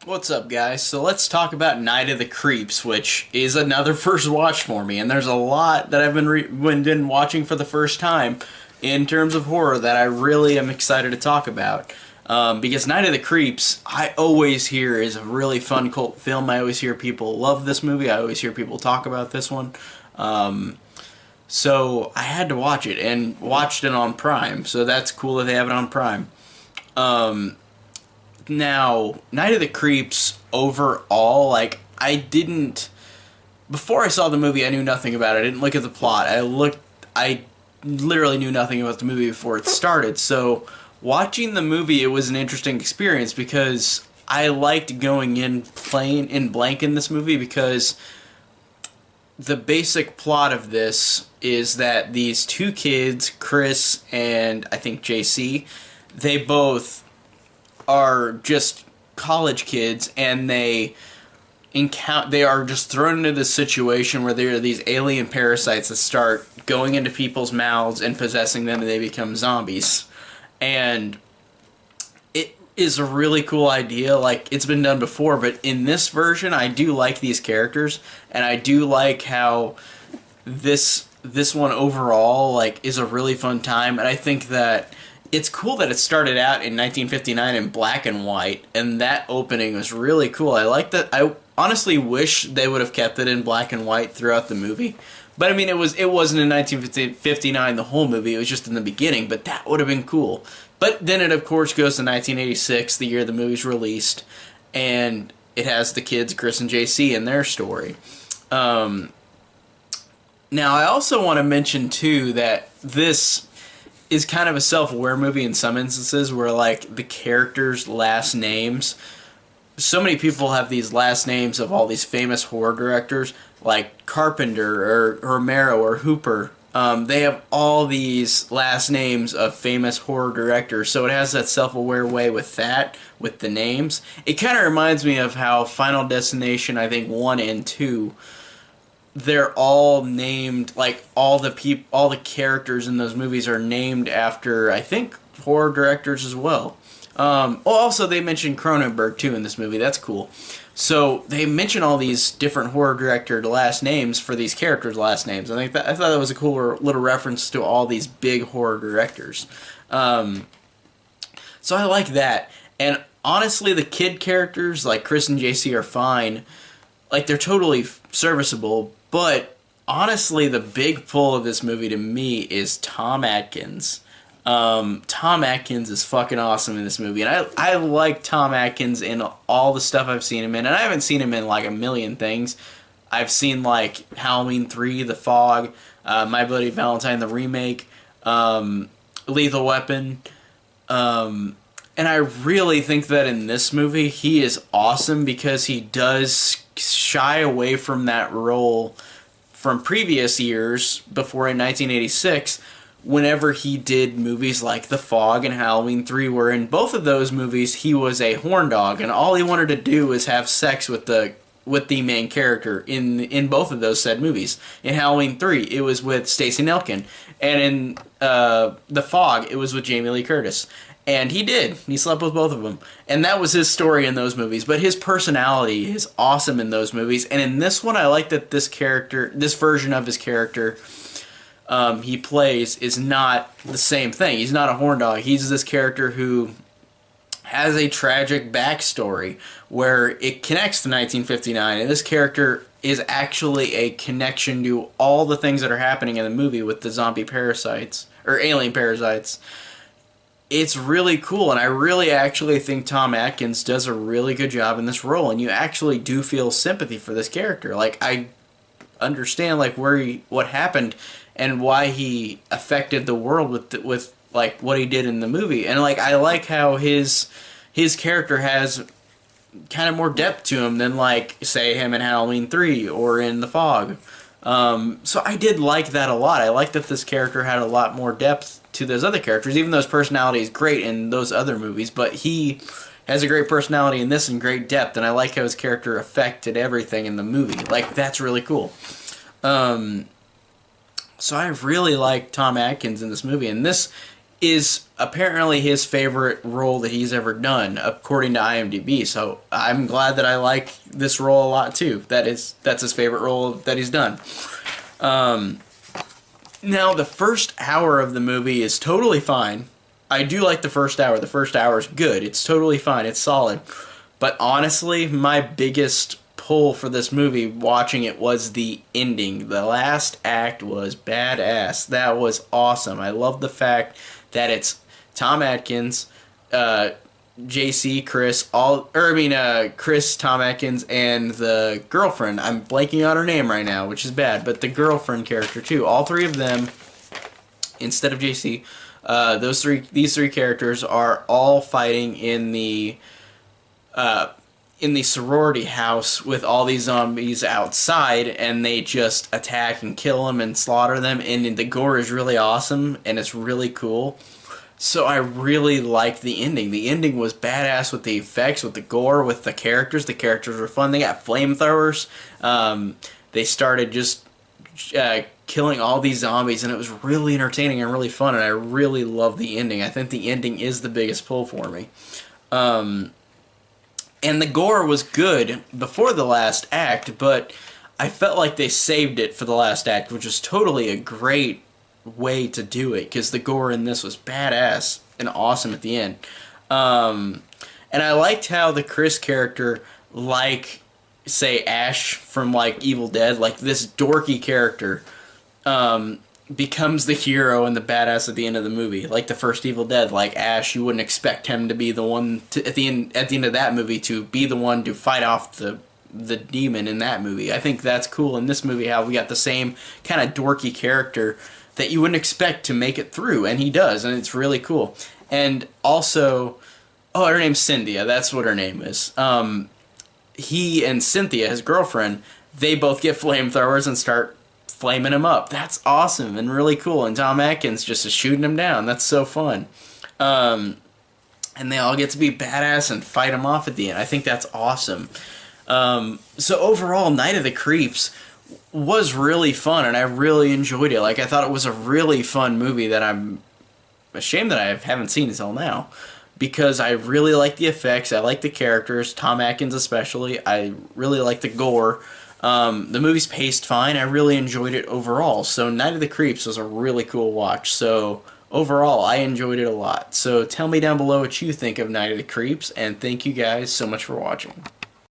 What's up, guys? So let's talk about Night of the Creeps, which is another first watch for me, and there's a lot that I've been watching for the first time in terms of horror that I really am excited to talk about. Because Night of the Creeps, I always hear is a really fun cult film. I always hear people love this movie. I always hear people talk about this one. So I had to watch it, and watched it on Prime. So that's cool that they have it on Prime. Now, Night of the Creeps overall, like, before I saw the movie, I knew nothing about it. I didn't look at the plot. I literally knew nothing about the movie before it started. So, watching the movie, it was an interesting experience because I liked going in plain and blank in this movie because the basic plot of this is that these two kids, Chris and I think JC, they both are just college kids, and they are just thrown into this situation where there are these alien parasites that start going into people's mouths and possessing them, and they become zombies. And it is a really cool idea. Like, it's been done before, but in this version, I do like these characters, and I do like how this one overall, like, is a really fun time. And I think that it's cool that it started out in 1959 in black and white, and that opening was really cool. I like that. I honestly wish they would have kept it in black and white throughout the movie. But I mean, it wasn't in 1959 the whole movie. It was just in the beginning. But that would have been cool. But then it of course goes to 1986, the year the movie's released, and it has the kids Chris and JC and their story. Now I also want to mention too that this is kind of a self-aware movie in some instances where, like, the characters' last names, so many people have these last names of all these famous horror directors, like Carpenter or Romero or Hooper. They have all these last names of famous horror directors, so it has that self-aware way with that, with the names. It kind of reminds me of how Final Destination, I think 1 and 2, they're all named, like, all the characters in those movies are named after, I think, horror directors as well. Also they mentioned Cronenberg too in this movie. That's cool. So they mention all these different horror director last names for these characters' last names. I thought that was a cool little reference to all these big horror directors. So I like that. And honestly, the kid characters like Chris and JC are fine. Like, they're totally serviceable. But honestly, the big pull of this movie to me is Tom Atkins. Tom Atkins is fucking awesome in this movie, and I like Tom Atkins in all the stuff I've seen him in, and I haven't seen him in like a million things. I've seen like Halloween 3, The Fog, My Bloody Valentine, the remake, Lethal Weapon, and I really think that in this movie he is awesome because he does shy away from that role from previous years before in 1986 whenever he did movies like The Fog and Halloween 3, where in both of those movies he was a horn dog and all he wanted to do was have sex with the main character in both of those said movies. In Halloween 3 it was with Stacey Nelkin, and in The Fog it was with Jamie Lee Curtis. And he did. He slept with both of them. And that was his story in those movies. But his personality is awesome in those movies. And in this one, I like that this version of his character he plays is not the same thing. He's not a horn dog. He's this character who has a tragic backstory where it connects to 1959. And this character is actually a connection to all the things that are happening in the movie with the zombie parasites, or alien parasites. It's really cool, and I really actually think Tom Atkins does a really good job in this role, and you actually do feel sympathy for this character. Like, I understand like what happened and why he affected the world with like what he did in the movie, and like I like how his character has kind of more depth to him than like say him in Halloween 3 or in The Fog. So I did like that a lot. I like that this character had a lot more depth to those other characters, even though his personality is great in those other movies, but he has a great personality in this and great depth, and I like how his character affected everything in the movie. Like, that's really cool. So I really like Tom Atkins in this movie, and this is apparently his favorite role that he's ever done, according to IMDb. So I'm glad that I like this role a lot too. That's his favorite role that he's done. Now the first hour of the movie is totally fine. I do like the first hour. The first hour is good. It's totally fine. It's solid. But honestly, my biggest pull for this movie watching it was the ending. The last act was badass. That was awesome. I love the fact that it's Tom Atkins, JC, Chris, Chris, Tom Atkins, and the girlfriend. I'm blanking on her name right now, which is bad, but the girlfriend character too. All three of them, instead of JC, these three characters are all fighting in the sorority house with all these zombies outside, and they just attack and kill them and slaughter them, and the gore is really awesome, and it's really cool. So I really liked the ending. The ending was badass with the effects, with the gore, with the characters. The characters were fun. They got flamethrowers. They started just killing all these zombies, and it was really entertaining and really fun, and I really love the ending. I think the ending is the biggest pull for me. And the gore was good before the last act, but I felt like they saved it for the last act, which is totally a great way to do it, because the gore in this was badass and awesome at the end. And I liked how the Chris character, like, say, Ash from, like, Evil Dead, like, this dorky character, becomes the hero and the badass at the end of the movie. Like the first Evil Dead, like Ash, you wouldn't expect him to be the one to, at the end of that movie, to be the one to fight off the demon in that movie. I think that's cool in this movie, how we got the same kind of dorky character that you wouldn't expect to make it through, and he does, and it's really cool. And also, oh, her name's Cynthia, that's what her name is. He and Cynthia, his girlfriend, they both get flamethrowers and start flaming him up. That's awesome and really cool, and Tom Atkins just is shooting him down. That's so fun. And they all get to be badass and fight him off at the end. I think that's awesome. So overall, Night of the Creeps was really fun, and I really enjoyed it. Like, I thought it was a really fun movie that I'm ashamed that I haven't seen until now, because I really like the effects, I like the characters, Tom Atkins especially, I really like the gore. The movie's paced fine, I really enjoyed it overall, so Night of the Creeps was a really cool watch, so overall I enjoyed it a lot. So tell me down below what you think of Night of the Creeps, and thank you guys so much for watching.